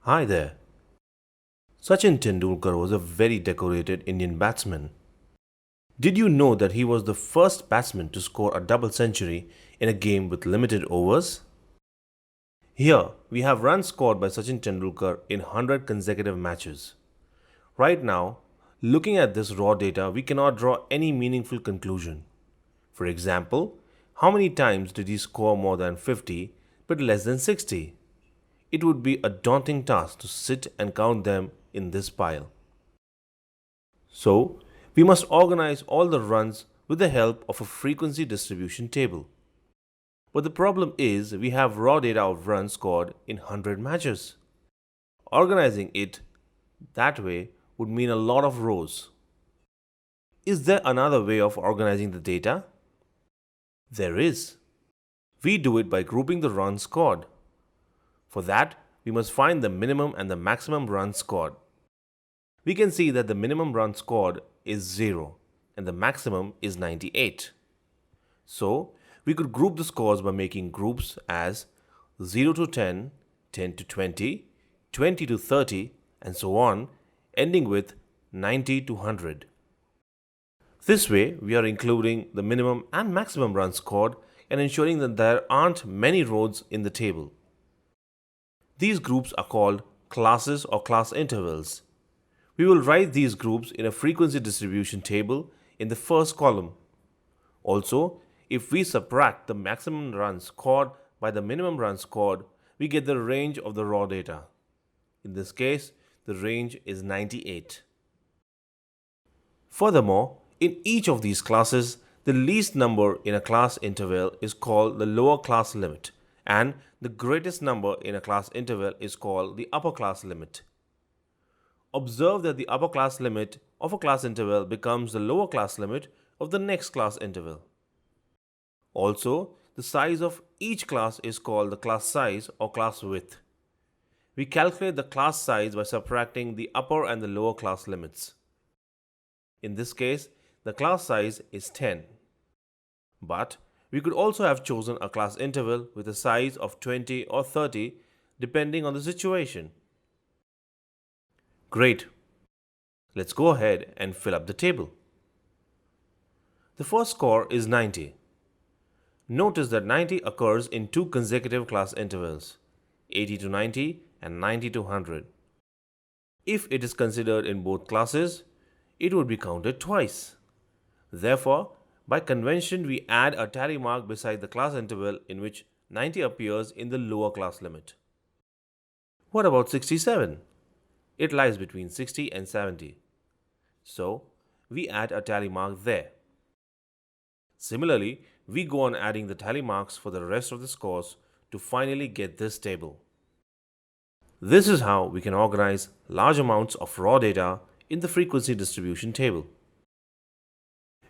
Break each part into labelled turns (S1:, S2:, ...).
S1: Hi there. Sachin Tendulkar was a very decorated Indian batsman. Did you know that he was the first batsman to score a double century in a game with limited overs? Here, we have runs scored by Sachin Tendulkar in 100 consecutive matches. Right now, looking at this raw data, we cannot draw any meaningful conclusion. For example, how many times did he score more than 50 but less than 60? It would be a daunting task to sit and count them in this pile. So, we must organize all the runs with the help of a frequency distribution table. But the problem is we have raw data of runs scored in 100 matches. Organizing it that way would mean a lot of rows. Is there another way of organizing the data? There is. We do it by grouping the runs scored. For that, we must find the minimum and the maximum runs scored. We can see that the minimum run scored is 0 and the maximum is 98. So, we could group the scores by making groups as 0 to 10, 10 to 20, 20 to 30, and so on, ending with 90 to 100. This way, we are including the minimum and maximum runs scored and ensuring that there aren't many rows in the table. These groups are called classes or class intervals. We will write these groups in a frequency distribution table in the first column. Also, if we subtract the maximum runs scored by the minimum runs scored, we get the range of the raw data. In this case, the range is 98. Furthermore, in each of these classes, the least number in a class interval is called the lower class limit, and the greatest number in a class interval is called the upper class limit. Observe that the upper class limit of a class interval becomes the lower class limit of the next class interval. Also, the size of each class is called the class size or class width. We calculate the class size by subtracting the upper and the lower class limits. In this case, the class size is 10. But we could also have chosen a class interval with a size of 20 or 30 depending on the situation. Great. Let's go ahead and fill up the table. The first score is 90. Notice that 90 occurs in two consecutive class intervals, 80 to 90 and 90 to 100. If it is considered in both classes, it would be counted twice. Therefore, by convention, we add a tally mark beside the class interval in which 90 appears in the lower class limit. What about 67? It lies between 60 and 70. So, we add a tally mark there. Similarly, we go on adding the tally marks for the rest of the scores to finally get this table. This is how we can organize large amounts of raw data in the frequency distribution table.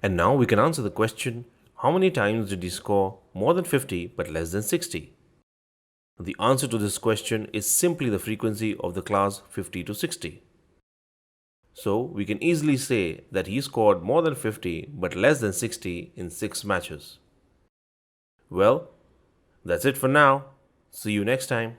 S1: And now we can answer the question, how many times did he score more than 50 but less than 60? The answer to this question is simply the frequency of the class 50 to 60. So we can easily say that he scored more than 50 but less than 60 in 6 matches. Well, that's it for now. See you next time.